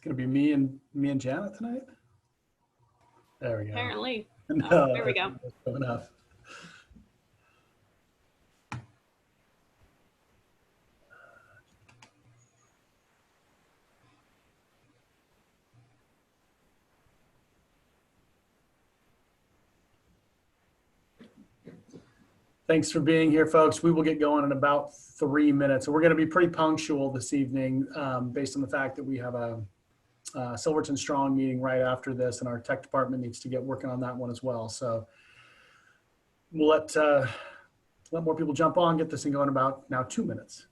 going to be me and Janet tonight. There we go. Apparently. No, Oh, there we go. That's enough. Thanks for being here, folks. We will get going in about 3 minutes. So we're going to be pretty punctual this evening based on the fact that we have a Silverton Strong meeting right after this, and our tech department needs to get working on that one as well. So we'll let more people jump on, get this thing going in about now 2 minutes.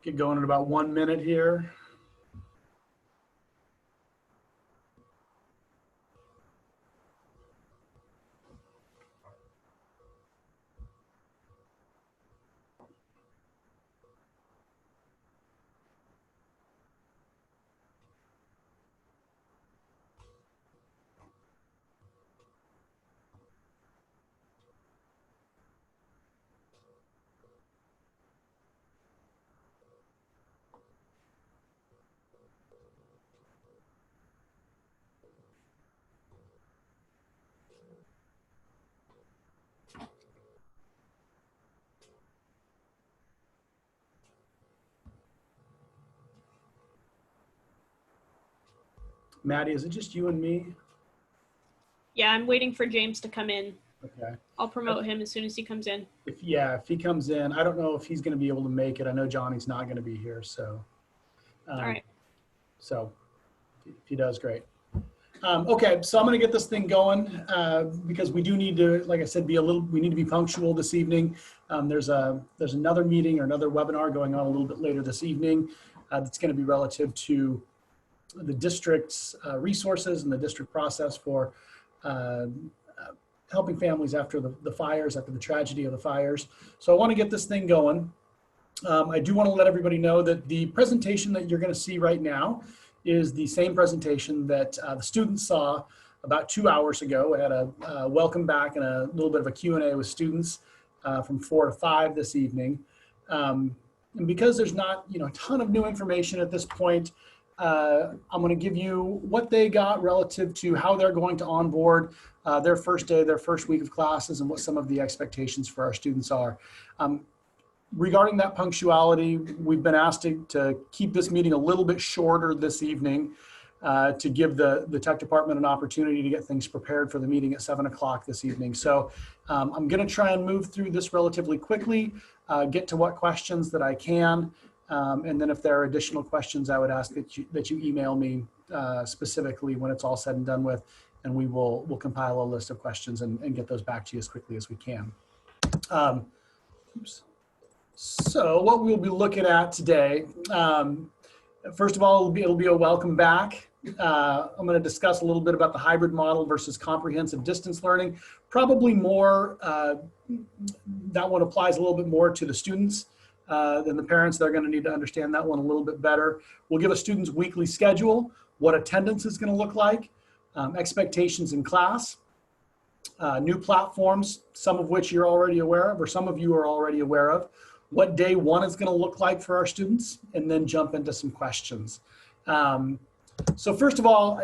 Get going in about 1 minute here. Maddie, is it just you and me? Yeah, I'm waiting for James to come in. Okay. I'll promote him as soon as he comes in. If he comes in, I don't know if he's going to be able to make it. I know Johnny's not going to be here, so. All right. So if he does, great. Okay, so I'm going to get this thing going because we do need to, like I said, we need to be punctual this evening. There's another meeting or another webinar going on a little bit later this evening that's going to be relative to the district's resources and the district process for helping families after the fires, after the tragedy of the fires. So I want to get this thing going. I do want to let everybody know that the presentation that you're going to see right now is the same presentation that the students saw about 2 hours ago. I had a welcome back and a little bit of a Q&A with students from 4 to 5 this evening. And because there's not a ton of new information at this point, I'm going to give you what they got relative to how they're going to onboard their first day, their first week of classes, and what some of the expectations for our students are. Regarding that punctuality, we've been asked to keep this meeting a little bit shorter this evening to give the tech department an opportunity to get things prepared for the meeting at 7 o'clock this evening. So I'm going to try and move through this relatively quickly, get to what questions that I can. And then if there are additional questions, I would ask that you email me specifically when it's all said and done with, and we'll compile a list of questions and get those back to you as quickly as we can. Oops. So what we'll be looking at today, first of all, it'll be a welcome back. I'm going to discuss a little bit about the hybrid model versus comprehensive distance learning. Probably more, that one applies a little bit more to the students than the parents. They're going to need to understand that one a little bit better. We'll give a student's weekly schedule, what attendance is going to look like, expectations in class, new platforms, some of which you're already aware of, or some of you are already aware of, what day one is going to look like for our students, and then jump into some questions. So first of all,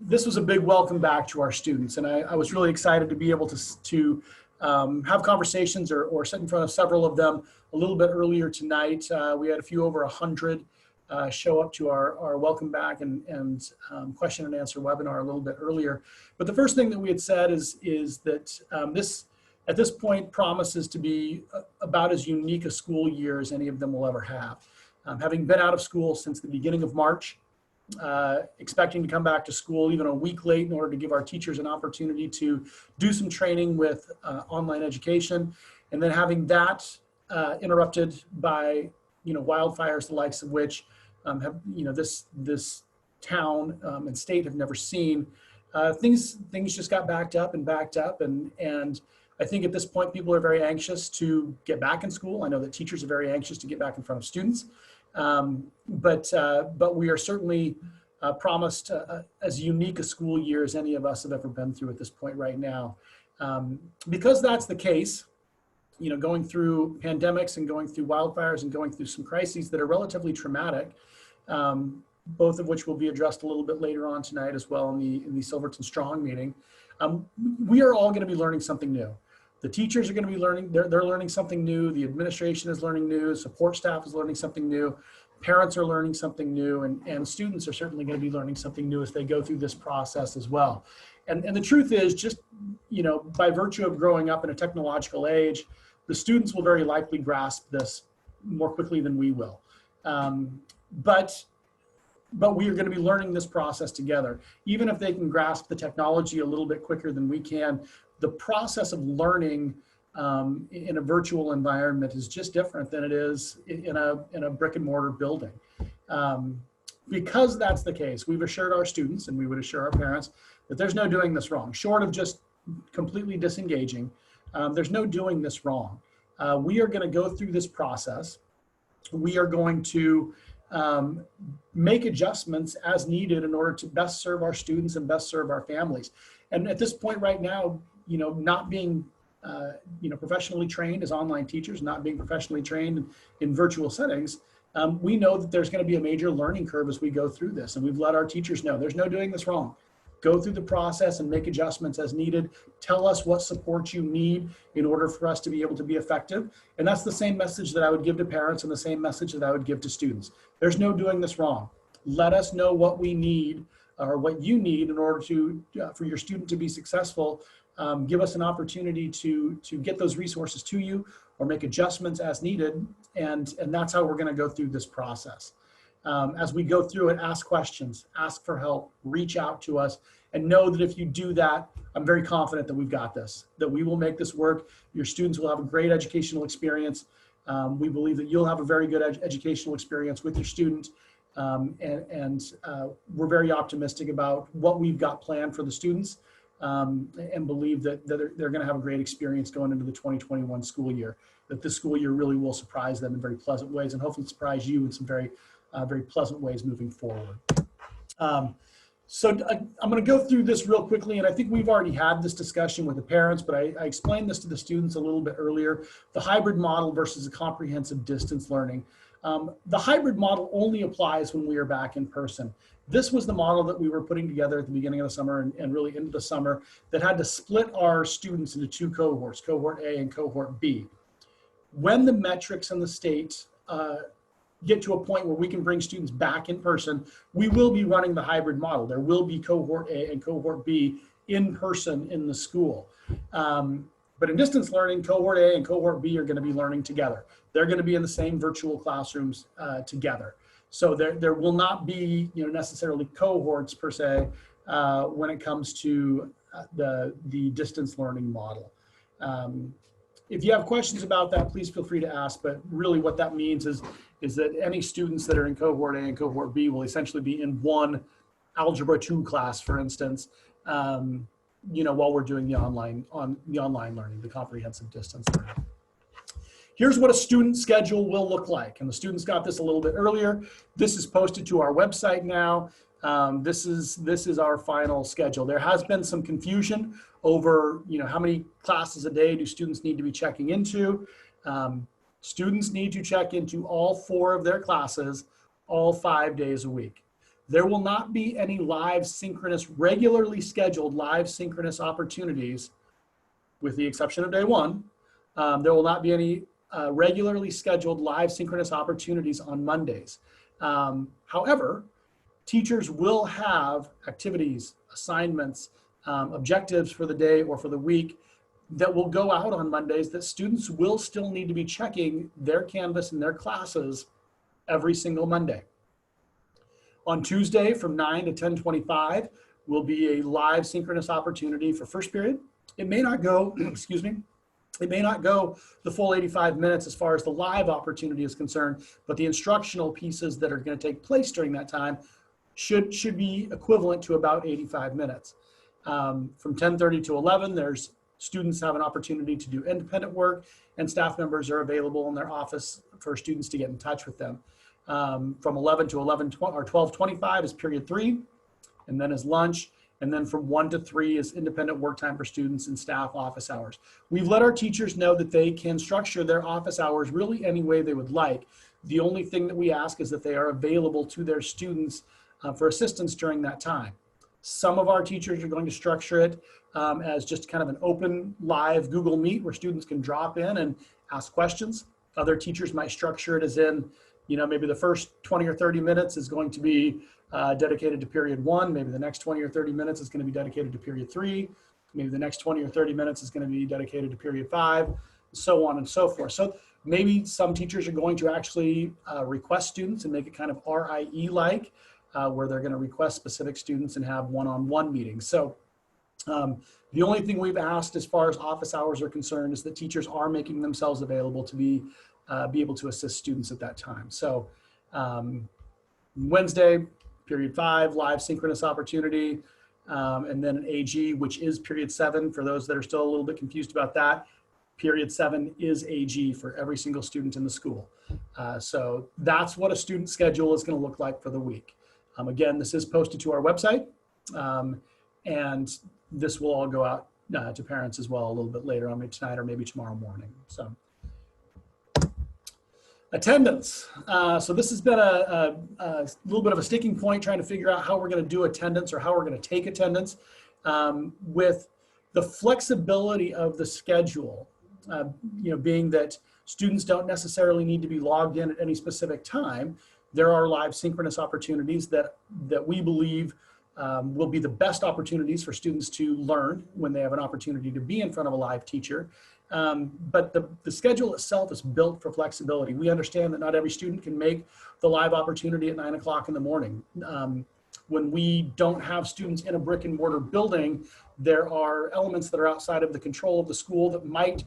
this was a big welcome back to our students, and I was really excited to be able to have conversations or sit in front of several of them a little bit earlier tonight. We had a few over 100 show up to our welcome back and question and answer webinar a little bit earlier. But the first thing that we had said is that this, at this point, promises to be about as unique a school year as any of them will ever have. Having been out of school since the beginning of March, expecting to come back to school even a week late in order to give our teachers an opportunity to do some training with online education, and then having that interrupted by wildfires the likes of which have this town and state have never seen. Things just got backed up, and I think at this point people are very anxious to get back in school. I know that teachers are very anxious to get back in front of students. But we are certainly promised as unique a school year as any of us have ever been through at this point right now. Because that's the case, going through pandemics and going through wildfires and going through some crises that are relatively traumatic, both of which will be addressed a little bit later on tonight as well in the Silverton Strong meeting, we are all going to be learning something new. The teachers are going to be learning, they're learning something new. The administration is learning new. Support staff is learning something new. Parents are learning something new. And students are certainly going to be learning something new as they go through this process as well. And the truth is, just, by virtue of growing up in a technological age, the students will very likely grasp this more quickly than we will. But we are going to be learning this process together. Even if they can grasp the technology a little bit quicker than we can, the process of learning in a virtual environment is just different than it is in a brick and mortar building. Because that's the case, we've assured our students, and we would assure our parents, that there's no doing this wrong. Short of just completely disengaging, there's no doing this wrong. We are going to go through this process. We are going to make adjustments as needed in order to best serve our students and best serve our families. And at this point right now, not being professionally trained as online teachers, not being professionally trained in virtual settings, we know that there's going to be a major learning curve as we go through this. And we've let our teachers know there's no doing this wrong. Go through the process and make adjustments as needed. Tell us what support you need in order for us to be able to be effective. And that's the same message that I would give to parents and the same message that I would give to students. There's no doing this wrong. Let us know what we need or what you need in order for your student to be successful. Give us an opportunity to get those resources to you or make adjustments as needed. And that's how we're going to go through this process. As we go through it, ask questions, ask for help, reach out to us, and know that if you do that, I'm very confident that we've got this, that we will make this work. Your students will have a great educational experience. We believe that you'll have a very good educational experience with your student. We're very optimistic about what we've got planned for the students, and believe that they're going to have a great experience going into the 2021 school year, that this school year really will surprise them in very pleasant ways and hopefully surprise you in some very pleasant ways moving forward. So I'm going to go through this real quickly, and I think we've already had this discussion with the parents, but I explained this to the students a little bit earlier, the hybrid model versus the comprehensive distance learning. The hybrid model only applies when we are back in person. This was the model that we were putting together at the beginning of the summer and really into the summer that had to split our students into two cohorts, cohort A and cohort B. When the metrics in the state get to a point where we can bring students back in person, we will be running the hybrid model. There will be cohort A and cohort B in person in the school. But in distance learning, cohort A and cohort B are going to be learning together. They're going to be in the same virtual classrooms together. So there will not be necessarily cohorts per se when it comes to the distance learning model. If you have questions about that, please feel free to ask. But really what that means is that any students that are in cohort A and cohort B will essentially be in one Algebra 2 class, for instance, while we're doing the online learning, the comprehensive distance learning. Here's what a student schedule will look like. And the students got this a little bit earlier. This is posted to our website now. This is our final schedule. There has been some confusion over, how many classes a day do students need to be checking into. Students need to check into all 4 of their classes, all 5 days a week. There will not be any regularly scheduled live synchronous opportunities with the exception of day one, there will not be any regularly scheduled live synchronous opportunities on Mondays. However, teachers will have activities, assignments, objectives for the day or for the week that will go out on Mondays that students will still need to be checking their Canvas and their classes every single Monday. On Tuesday from 9 to 10:25 will be a live synchronous opportunity for first period. It may not go, excuse me, it may not go the full 85 minutes as far as the live opportunity is concerned, but the instructional pieces that are going to take place during that time should be equivalent to about 85 minutes. From 10:30 to 11, there's students have an opportunity to do independent work, and staff members are available in their office for students to get in touch with them. From 11 to 12:25 is period 3, and then is lunch. And then from 1 to 3 is independent work time for students and staff office hours. We've let our teachers know that they can structure their office hours really any way they would like. The only thing that we ask is that they are available to their students for assistance during that time. Some of our teachers are going to structure it as just kind of an open live Google Meet where students can drop in and ask questions. Other teachers might structure it as in, maybe the first 20 or 30 minutes is going to be dedicated to period 1. Maybe the next 20 or 30 minutes is going to be dedicated to period 3. Maybe the next 20 or 30 minutes is going to be dedicated to period 5, so on and so forth. So maybe some teachers are going to actually request students and make it kind of RIE-like, where they're going to request specific students and have one-on-one meetings. So the only thing we've asked as far as office hours are concerned is that teachers are making themselves available to be able to assist students at that time. So Wednesday, period 5, live synchronous opportunity, and then an AG, which is period 7. For those that are still a little bit confused about that, period 7 is AG for every single student in the school. So that's what a student schedule is going to look like for the week. Again, this is posted to our website, and this will all go out to parents as well a little bit later on, maybe tonight or maybe tomorrow morning. So. Attendance. So this has been a little bit of a sticking point trying to figure out how we're going to do attendance or how we're going to take attendance. With the flexibility of the schedule, being that students don't necessarily need to be logged in at any specific time, there are live synchronous opportunities that we believe will be the best opportunities for students to learn when they have an opportunity to be in front of a live teacher. But the schedule itself is built for flexibility. We understand that not every student can make the live opportunity at 9 o'clock in the morning. When we don't have students in a brick and mortar building, there are elements that are outside of the control of the school that might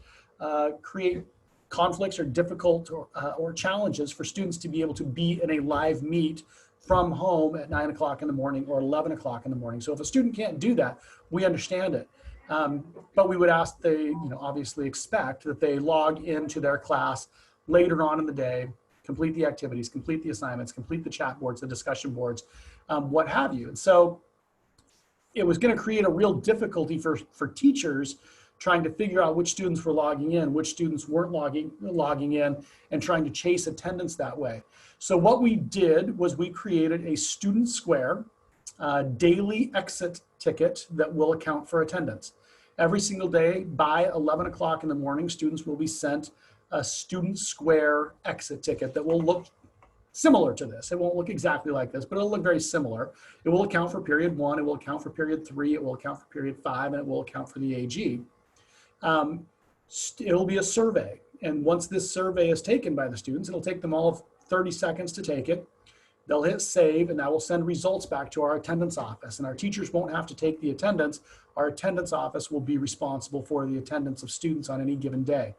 create conflicts or difficult or challenges for students to be able to be in a live meet from home at 9 o'clock in the morning or 11 o'clock in the morning. So if a student can't do that, we understand it. But we would ask they, obviously expect that they log into their class later on in the day, complete the activities, complete the assignments, complete the chat boards, the discussion boards, what have you. And so it was going to create a real difficulty for teachers trying to figure out which students were logging in, which students weren't logging in, and trying to chase attendance that way. So what we did was we created a student square daily exit ticket that will account for attendance. Every single day by 11 o'clock in the morning, students will be sent a student square exit ticket that will look similar to this. It won't look exactly like this, but it'll look very similar. It will account for period 1, it will account for period 3, it will account for period 5, and it will account for the AG. It'll be a survey. And once this survey is taken by the students, it'll take them all 30 seconds to take it. They'll hit save, and that will send results back to our attendance office. And our teachers won't have to take the attendance. Our attendance office will be responsible for the attendance of students on any given day.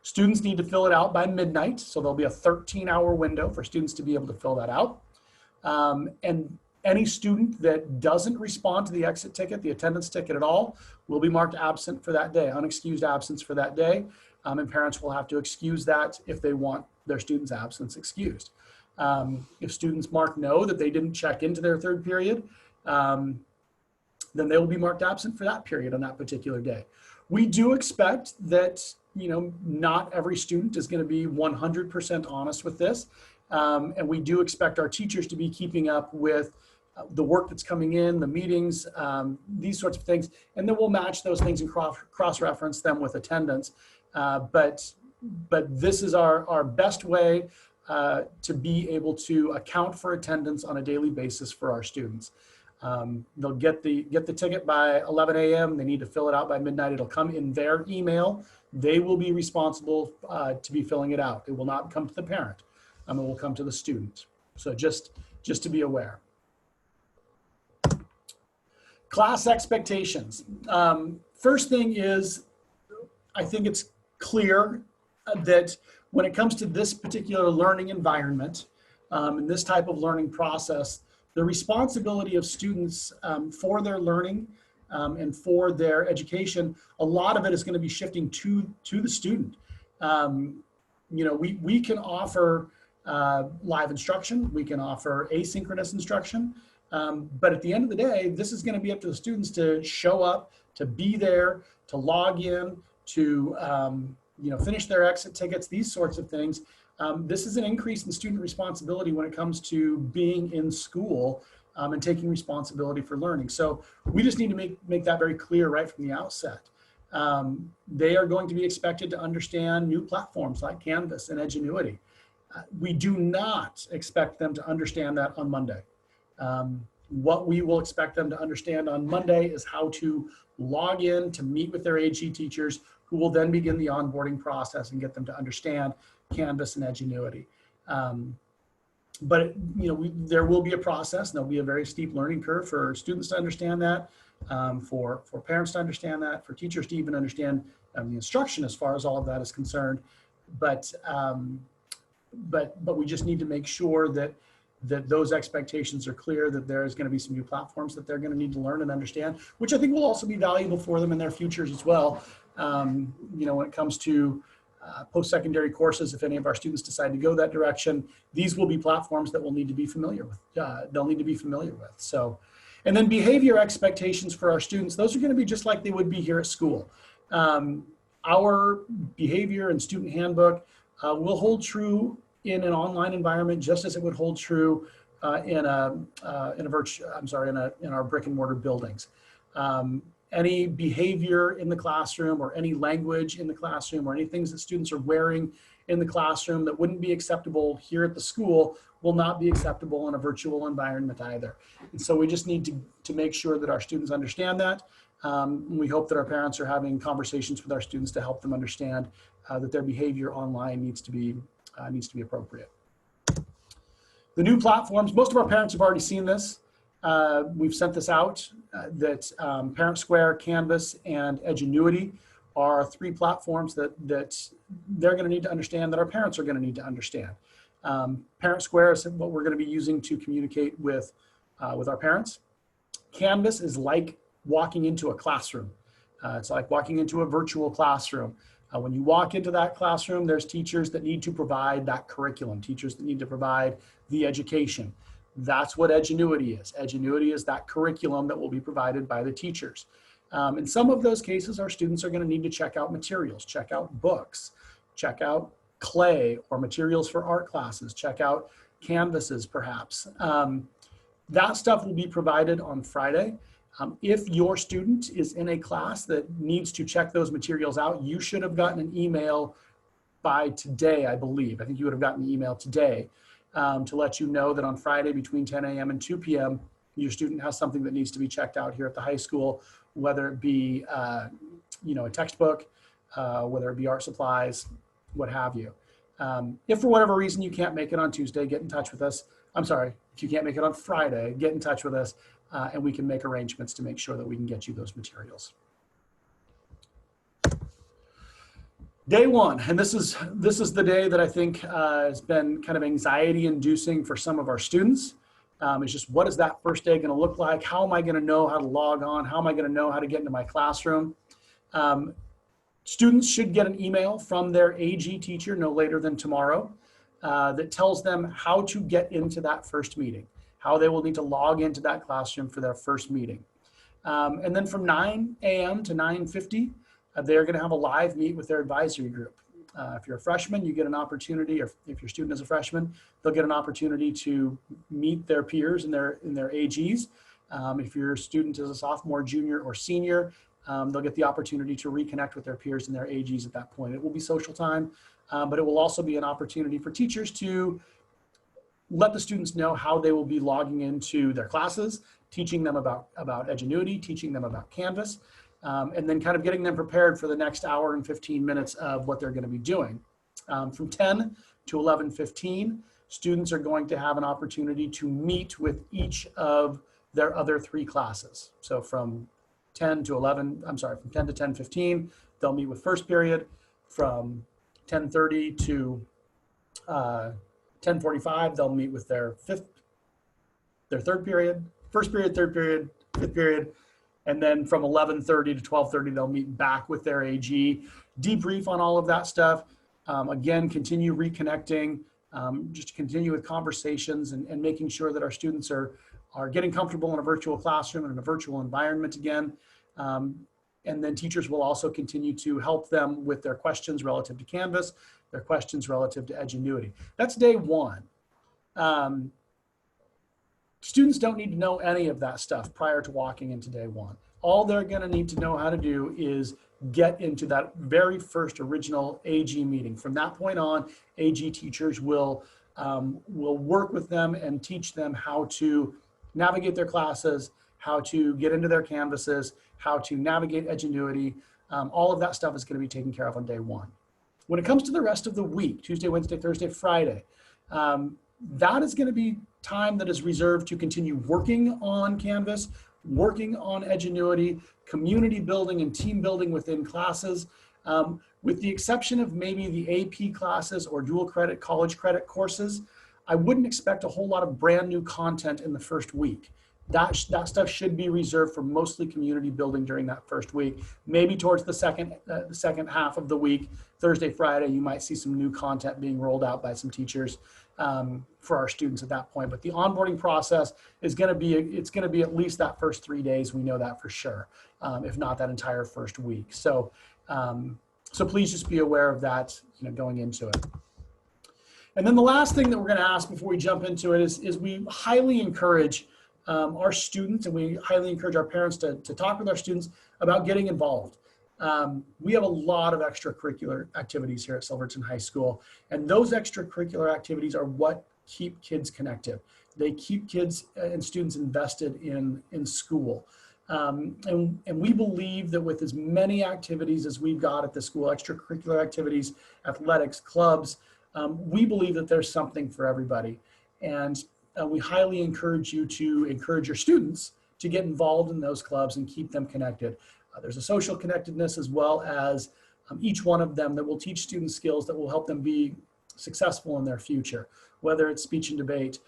Students need to fill it out by midnight, so there'll be a 13-hour window for students to be able to fill that out. And any student that doesn't respond to the exit ticket, the attendance ticket at all, will be marked absent for that day, unexcused absence for that day. And parents will have to excuse that if they want their student's absence excused. If students mark no, that they didn't check into their third period, then they will be marked absent for that period on that particular day. We do expect that, not every student is going to be 100% honest with this. And we do expect our teachers to be keeping up with the work that's coming in, the meetings, these sorts of things. And then we'll match those things and cross-reference them with attendance. But this is our best way to be able to account for attendance on a daily basis for our students. They'll get the ticket by 11 a.m. They need to fill it out by midnight. It'll come in their email. They will be responsible to be filling it out. It will not come to the parent. It will come to the student. So just to be aware. Class expectations. First thing is, I think it's clear that when it comes to this particular learning environment and this type of learning process, the responsibility of students for their learning and for their education, a lot of it is going to be shifting to the student. We can offer live instruction, we can offer asynchronous instruction, but at the end of the day, this is going to be up to the students to show up, to be there, to log in, to finish their exit tickets, these sorts of things. This is an increase in student responsibility when it comes to being in school and taking responsibility for learning. So we just need to make that very clear right from the outset. They are going to be expected to understand new platforms like Canvas and Edgenuity. We do not expect them to understand that on Monday. What we will expect them to understand on Monday is how to log in to meet with their AG teachers, who will then begin the onboarding process and get them to understand Canvas and Edgenuity. But there will be a process, and there'll be a very steep learning curve for students to understand that, for parents to understand that, for teachers to even understand the instruction as far as all of that is concerned. But we just need to make sure that those expectations are clear, that there is going to be some new platforms that they're going to need to learn and understand, which I think will also be valuable for them in their futures as well. When it comes to post-secondary courses, if any of our students decide to go that direction, these will be platforms that we'll need to be familiar with. They'll need to be familiar with. So, and then behavior expectations for our students, those are going to be just like they would be here at school. Our behavior and student handbook will hold true in an online environment, just as it would hold true in our brick and mortar buildings. Any behavior in the classroom or any language in the classroom or any things that students are wearing in the classroom that wouldn't be acceptable here at the school will not be acceptable in a virtual environment either. And so we just need to make sure that our students understand that. We hope that our parents are having conversations with our students to help them understand that their behavior online needs to be appropriate. The new platforms, most of our parents have already seen this. We've sent this out, that Parent Square, Canvas, and Edgenuity are 3 platforms that they're going to need to understand, that our parents are going to need to understand. Parent Square is what we're going to be using to communicate with our parents. Canvas is like walking into a classroom. It's like walking into a virtual classroom. When you walk into that classroom, there's teachers that need to provide that curriculum, teachers that need to provide the education. That's what Edgenuity is. Edgenuity is that curriculum that will be provided by the teachers. In some of those cases, our students are going to need to check out materials, check out books, check out clay or materials for art classes, check out canvases perhaps. That stuff will be provided on Friday. If your student is in a class that needs to check those materials out, you should have gotten an email by today, I believe. I think you would have gotten an email today to let you know that on Friday between 10 a.m. and 2 p.m., your student has something that needs to be checked out here at the high school, whether it be a textbook, whether it be art supplies, what have you. If for whatever reason you can't make it on Tuesday, get in touch with us. I'm sorry, if you can't make it on Friday, get in touch with us and we can make arrangements to make sure that we can get you those materials. Day one, and this is the day that I think has been kind of anxiety inducing for some of our students. It's just, what is that first day going to look like? How am I going to know how to log on? How am I going to know how to get into my classroom? Students should get an email from their AG teacher no later than tomorrow that tells them how to get into that first meeting, how they will need to log into that classroom for their first meeting. And then from 9 a.m. to 9:50, they're going to have a live meet with their advisory group. If you're a freshman, you get an opportunity, or if your student is a freshman, they'll get an opportunity to meet their peers in their AGs. If your student is a sophomore, junior, or senior, they'll get the opportunity to reconnect with their peers in their AGs at that point. It will be social time, but it will also be an opportunity for teachers to let the students know how they will be logging into their classes, teaching them about Edgenuity, teaching them about Canvas, and then kind of getting them prepared for the next hour and 15 minutes of what they're going to be doing. From 10 to 11:15, students are going to have an opportunity to meet with each of their other 3 classes. So from 10 to 10:15, they'll meet with first period. From 10:30 to 10:45, they'll meet with their third period, first period, third period, fifth period. And then from 11:30 to 12:30, they'll meet back with their AG, debrief on all of that stuff. Again, continue reconnecting, just continue with conversations and making sure that our students are getting comfortable in a virtual classroom and in a virtual environment again. And then teachers will also continue to help them with their questions relative to Canvas, their questions relative to Edgenuity. That's day 1. Students don't need to know any of that stuff prior to walking into day 1. All they're going to need to know how to do is get into that very first original AG meeting. From that point on, AG teachers will work with them and teach them how to navigate their classes, how to get into their Canvases, how to navigate Edgenuity. All of that stuff is going to be taken care of on day 1. When it comes to the rest of the week, Tuesday, Wednesday, Thursday, Friday, that is going to be time that is reserved to continue working on Canvas, working on Edgenuity, community building and team building within classes, with the exception of maybe the AP classes or dual credit, college credit courses. I wouldn't expect a whole lot of brand new content in the first week. That stuff should be reserved for mostly community building during that first week. Maybe towards the second half of the week, Thursday, Friday, you might see some new content being rolled out by some teachers for our students at that point. But the onboarding process is going to be at least that first 3 days. We know that for sure, if not that entire first week. So please just be aware of that, going into it. And then the last thing that we're going to ask before we jump into it is we highly encourage our students, and we highly encourage our parents to talk with our students about getting involved. We have a lot of extracurricular activities here at Silverton High School, and those extracurricular activities are what keep kids connected. They keep kids and students invested in school. And we believe that with as many activities as we've got at the school, extracurricular activities, athletics, clubs, we believe that there's something for everybody. And we highly encourage you to encourage your students to get involved in those clubs and keep them connected. There's a social connectedness as well as each one of them that will teach students skills that will help them be successful in their future, whether it's speech and debate,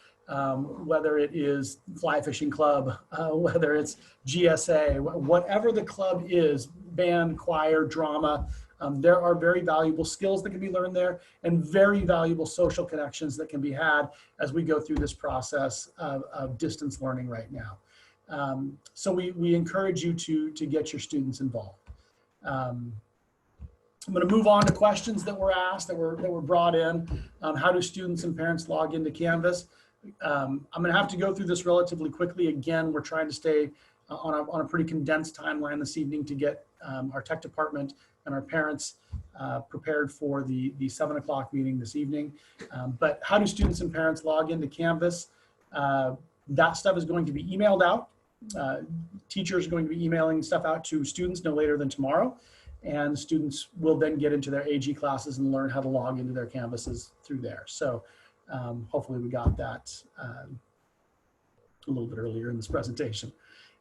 whether it is fly fishing club, whether it's GSA, whatever the club is, band, choir, drama. There are very valuable skills that can be learned there and very valuable social connections that can be had as we go through this process of distance learning right now. So we encourage you to get your students involved. I'm going to move on to questions that were asked, that were brought in. How do students and parents log into Canvas? I'm going to have to go through this relatively quickly. Again, we're trying to stay on a pretty condensed timeline this evening to get our tech department and our parents prepared for the 7 o'clock meeting this evening. But how do students and parents log into Canvas? That stuff is going to be emailed out. Teachers are going to be emailing stuff out to students no later than tomorrow. And students will then get into their AG classes and learn how to log into their Canvases through there. So hopefully we got that a little bit earlier in this presentation.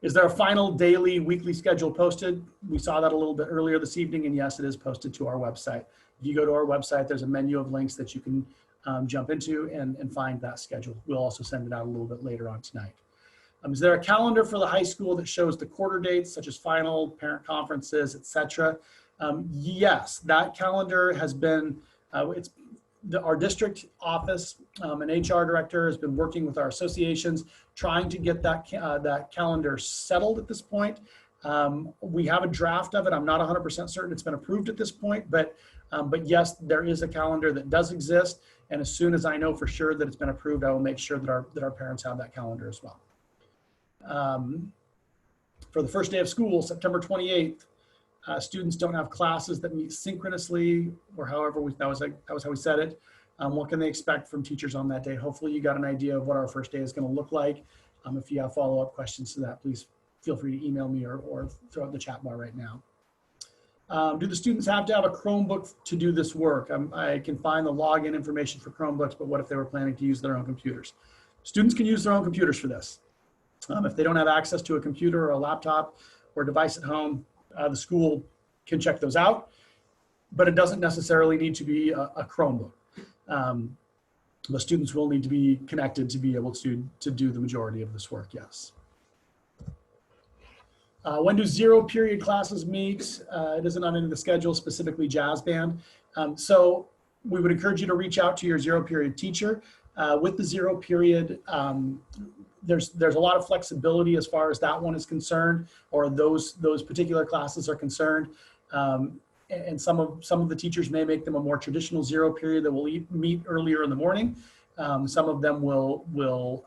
Is there a final daily, weekly schedule posted? We saw that a little bit earlier this evening, and yes, it is posted to our website. If you go to our website, there's a menu of links that you can jump into and find that schedule. We'll also send it out a little bit later on tonight. Is there a calendar for the high school that shows the quarter dates, such as final, parent conferences, etc.? Yes, that calendar has been, our district office and HR director has been working with our associations, trying to get that calendar settled at this point. We have a draft of it. I'm not 100% certain it's been approved at this point, but But yes, there is a calendar that does exist. And as soon as I know for sure that it's been approved, I will make sure that our parents have that calendar as well. For the first day of school, September 28th, students don't have classes that meet synchronously, or however that was how we said it. What can they expect from teachers on that day? Hopefully you got an idea of what our first day is going to look like. If you have follow-up questions to that, please feel free to email me or throw it in the chat bar right now. Do the students have to have a Chromebook to do this work? I can find the login information for Chromebooks, but what if they were planning to use their own computers? Students can use their own computers for this. If they don't have access to a computer or a laptop or device at home, the school can check those out, but it doesn't necessarily need to be a Chromebook. The students will need to be connected to be able to do the majority of this work, yes. When do zero period classes meet? It isn't on any of the schedule, specifically jazz band. So we would encourage you to reach out to your zero period teacher. With the zero period, there's a lot of flexibility as far as that one is concerned, or those particular classes are concerned. And some of the teachers may make them a more traditional zero period that will meet earlier in the morning. Some of them will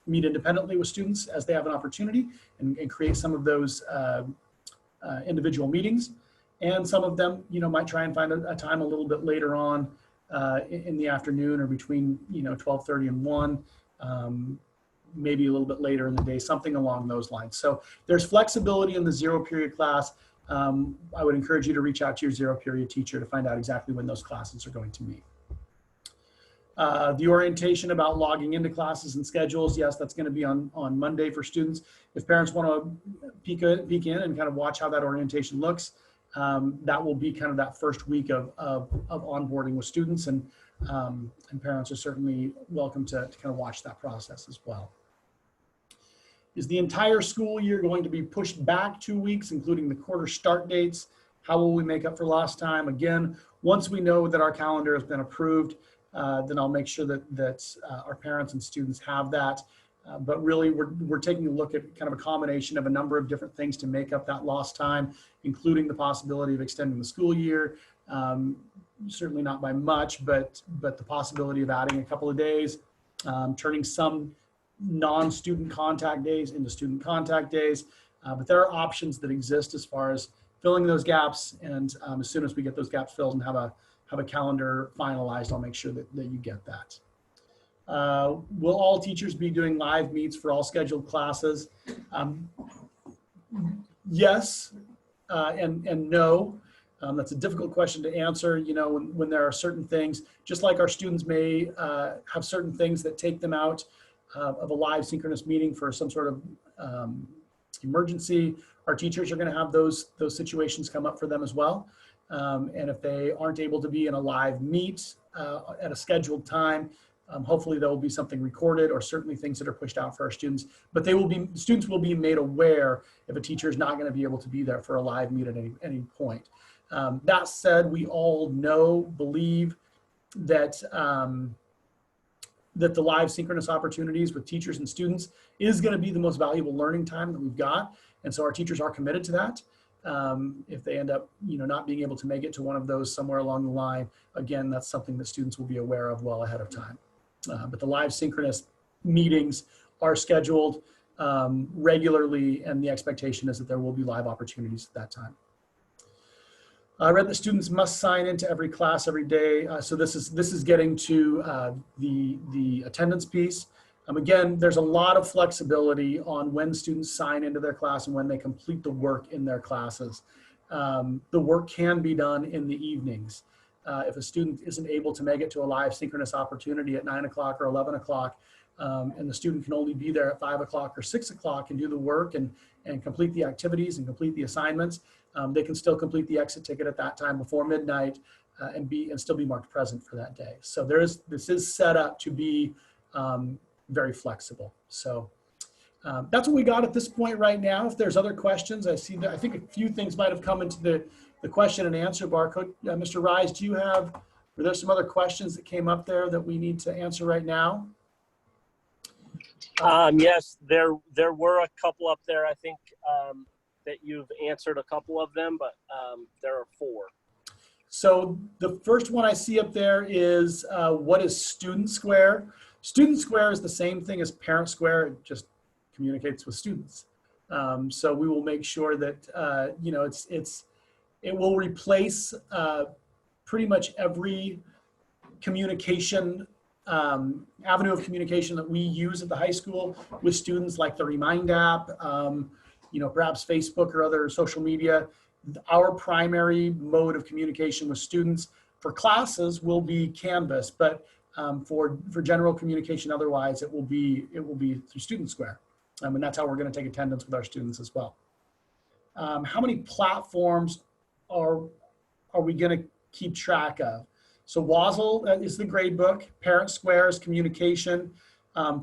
meet independently with students as they have an opportunity and create some of those individual meetings. And some of them, might try and find a time a little bit later on in the afternoon or between, 12:30 and 1, maybe a little bit later in the day, something along those lines. So there's flexibility in the zero period class. I would encourage you to reach out to your zero period teacher to find out exactly when those classes are going to meet. The orientation about logging into classes and schedules, yes, that's going to be on Monday for students. If parents want to peek in and kind of watch how that orientation looks, that will be kind of that first week of onboarding with students, and parents are certainly welcome to kind of watch that process as well. Is the entire school year going to be pushed back 2 weeks, including the quarter start dates? How will we make up for lost time? Again, once we know that our calendar has been approved, then I'll make sure that our parents and students have that. But really, we're taking a look at kind of a combination of a number of different things to make up that lost time, including the possibility of extending the school year. Certainly not by much, but the possibility of adding a couple of days, turning some non-student contact days into student contact days. But there are options that exist as far as filling those gaps. And as soon as we get those gaps filled and have a calendar finalized, I'll make sure that you get that. Will all teachers be doing live meets for all scheduled classes? Yes and no. That's a difficult question to answer. When there are certain things, just like our students may have certain things that take them out of a live synchronous meeting for some sort of emergency, our teachers are going to have those situations come up for them as well. And if they aren't able to be in a live meet at a scheduled time, hopefully there will be something recorded, or certainly things that are pushed out for our students. But students will be made aware if a teacher is not going to be able to be there for a live meet at any point. That said, we all believe that that the live synchronous opportunities with teachers and students is going to be the most valuable learning time that we've got. And so our teachers are committed to that. If they end up, not being able to make it to one of those somewhere along the line, again, that's something that students will be aware of well ahead of time. But the live synchronous meetings are scheduled regularly, and the expectation is that there will be live opportunities at that time. I read that students must sign into every class every day. So this is getting to the attendance piece. Again, there's a lot of flexibility on when students sign into their class and when they complete the work in their classes. The work can be done in the evenings. If a student isn't able to make it to a live synchronous opportunity at 9 o'clock or 11 o'clock, and the student can only be there at 5 o'clock or 6 o'clock and do the work and complete the activities and complete the assignments, they can still complete the exit ticket at that time before midnight and still be marked present for that day. So this is set up to be very flexible. So that's what we got at this point right now. If there's other questions, I think a few things might have come into the question and answer bar. Mr. Rise, were there some other questions that came up there that we need to answer right now? Yes, there were a couple up there. I think that you've answered a couple of them, but there are 4. So the first one I see up there is what is Student Square? Student Square is the same thing as Parent Square. It just communicates with students. So we will make sure that you know it will replace pretty much every communication avenue of communication that we use at the high school with students, like the Remind app, you know, perhaps Facebook or other social media. Our primary mode of communication with students for classes will be Canvas, but for general communication otherwise, it will be through Student Square. And that's how we're going to take attendance with our students as well. How many platforms are we going to keep track of? So WASL is the grade book, Parent Square is communication.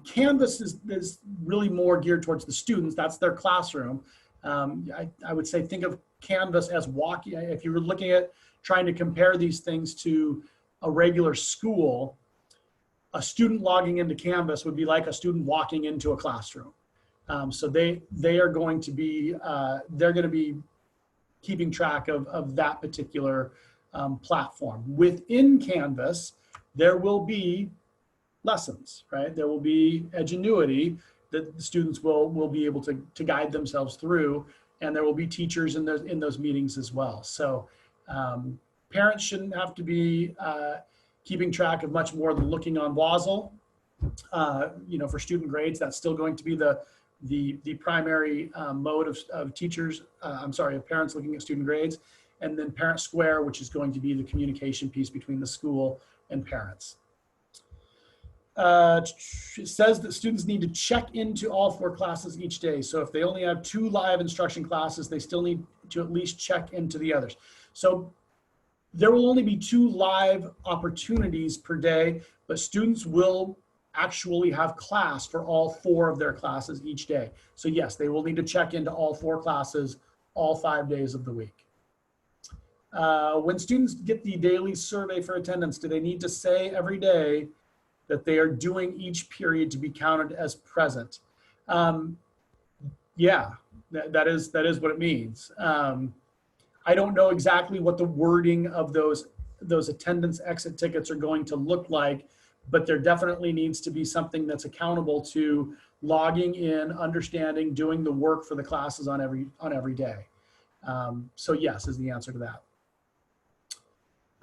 Canvas is really more geared towards the students. That's their classroom. I would say think of Canvas as walking. If you were looking at trying to compare these things to a regular school, a student logging into Canvas would be like a student walking into a classroom. So they are going to be they're going to be keeping track of that particular platform. Within Canvas, there will be lessons, right? There will be Edgenuity that the students will be able to guide themselves through, and there will be teachers in those meetings as well. So parents shouldn't have to be keeping track of much more than looking on WASL. You know, for student grades, that's still going to be the primary mode of teachers, of parents looking at student grades, and then Parent Square, which is going to be the communication piece between the school and parents. It says that students need to check into all 4 classes each day. So if they only have 2 live instruction classes, they still need to at least check into the others. So there will only be 2 live opportunities per day, but students will actually have class for all 4 of their classes each day. So yes, they will need to check into all 4 classes all 5 days of the week. When students get the daily survey for attendance, do they need to say every day that they are doing each period to be counted as present? Yeah, that is what it means. I don't know exactly what the wording of those attendance exit tickets are going to look like, but there definitely needs to be something that's accountable to logging in, understanding, doing the work for the classes on every day. So yes is the answer to that.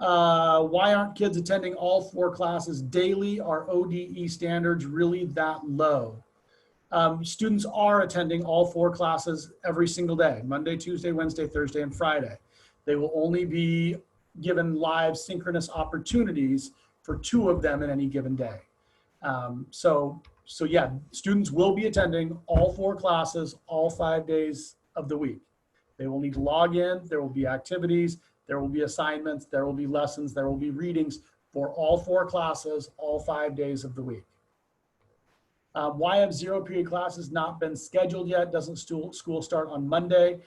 Why aren't kids attending all 4 classes daily? Are ODE standards really that low? Students are attending all 4 classes every single day, Monday, Tuesday, Wednesday, Thursday, and Friday. They will only be given live synchronous opportunities for 2 of them in any given day. So yeah, students will be attending all 4 classes, all 5 days of the week. They will need to log in, there will be activities, there will be assignments, there will be lessons, there will be readings for all 4 classes, all 5 days of the week. Why have 0 period classes not been scheduled yet? Doesn't school start on Monday?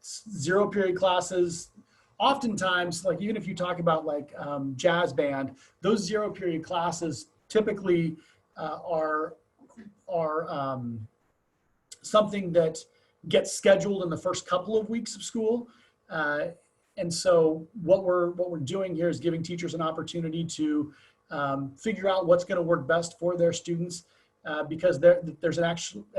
0 period classes, oftentimes, like even if you talk about like jazz band, those 0 period classes typically are something that gets scheduled in the first couple of weeks of school. And so what we're doing here is giving teachers an opportunity to figure out what's going to work best for their students, because there's an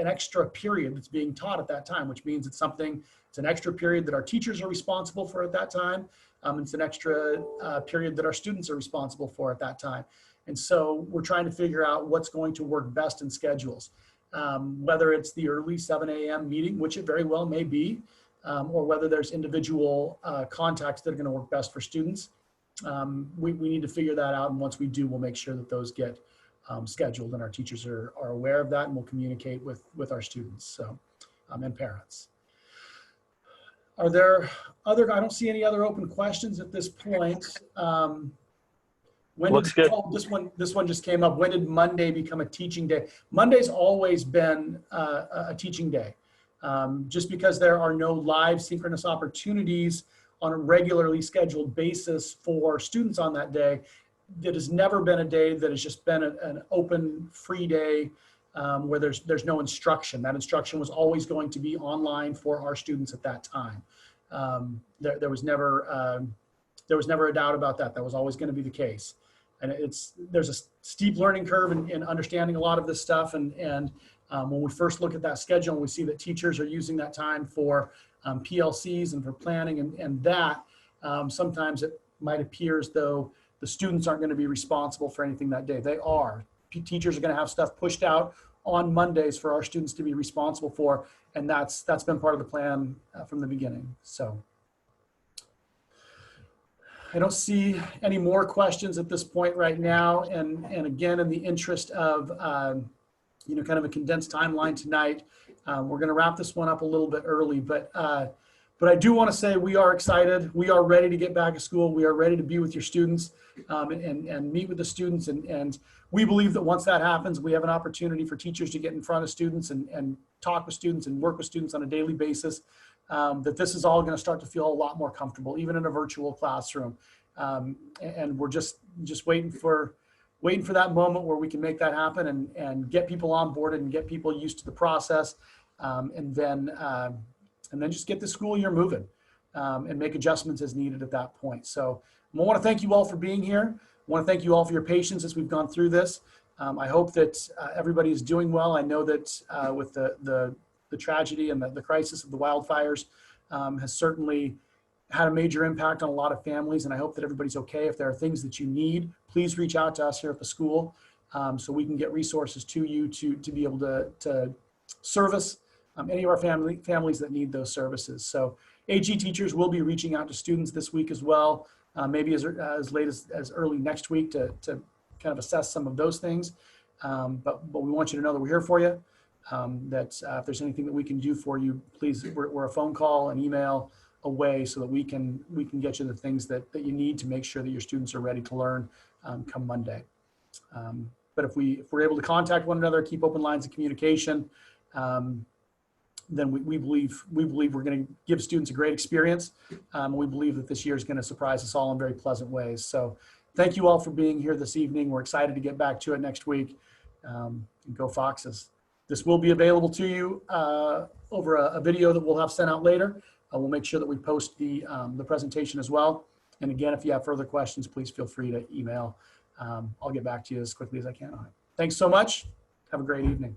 extra period that's being taught at that time, which means it's an extra period that our teachers are responsible for at that time. It's an extra period that our students are responsible for at that time. And so we're trying to figure out what's going to work best in schedules, whether it's the early 7 a.m. meeting, which it very well may be, or whether there's individual contacts that are going to work best for students. We need to figure that out, and once we do, we'll make sure that those get scheduled, and our teachers are aware of that, and we'll communicate with our students, so and parents. Are there I don't see any other open questions at this point. Looks good. Oh, this one just came up. When did Monday become a teaching day? Monday's always been a teaching day. Just because there are no live synchronous opportunities on a regularly scheduled basis for students on that day, that has never been a day that has just been an open, free day where there's no instruction. That instruction was always going to be online for our students at that time. There was never There was never a doubt about that. That was always going to be the case. And there's a steep learning curve in understanding a lot of this stuff. And when we first look at that schedule and we see that teachers are using that time for PLCs and for planning and that, sometimes it might appear as though the students aren't going to be responsible for anything that day. They are. Teachers are going to have stuff pushed out on Mondays for our students to be responsible for, and that's been part of the plan from the beginning. So I don't see any more questions at this point right now. And again, in the interest of kind of a condensed timeline tonight, we're going to wrap this one up a little bit early, but I do want to say we are excited. We are ready to get back to school. We are ready to be with your students and meet with the students. And we believe that once that happens, we have an opportunity for teachers to get in front of students and talk with students and work with students on a daily basis, that this is all going to start to feel a lot more comfortable, even in a virtual classroom. And we're just waiting for that moment where we can make that happen and get people onboarded and get people used to the process. And then just get the school year moving and make adjustments as needed at that point. So I want to thank you all for being here. I want to thank you all for your patience as we've gone through this. I hope that everybody is doing well. I know that with the tragedy and the crisis of the wildfires has certainly had a major impact on a lot of families, and I hope that everybody's okay. If there are things that you need, please reach out to us here at the school so we can get resources to you to be able to service any of our families that need those services. So AG teachers will be reaching out to students this week as well, maybe as late as early next week to kind of assess some of those things. But we want you to know that we're here for you, that if there's anything that we can do for you, please, we're a phone call, an email away so that we can get you the things that you need to make sure that your students are ready to learn come Monday. But if we're able to contact one another, keep open lines of communication, then we believe we're going to give students a great experience. We believe that this year is going to surprise us all in very pleasant ways. So thank you all for being here this evening. We're excited to get back to it next week. Go Foxes. This will be available to you over a video that we'll have sent out later. We'll make sure that we post the presentation as well. And again, if you have further questions, please feel free to email. I'll get back to you as quickly as I can on it. Thanks so much. Have a great evening.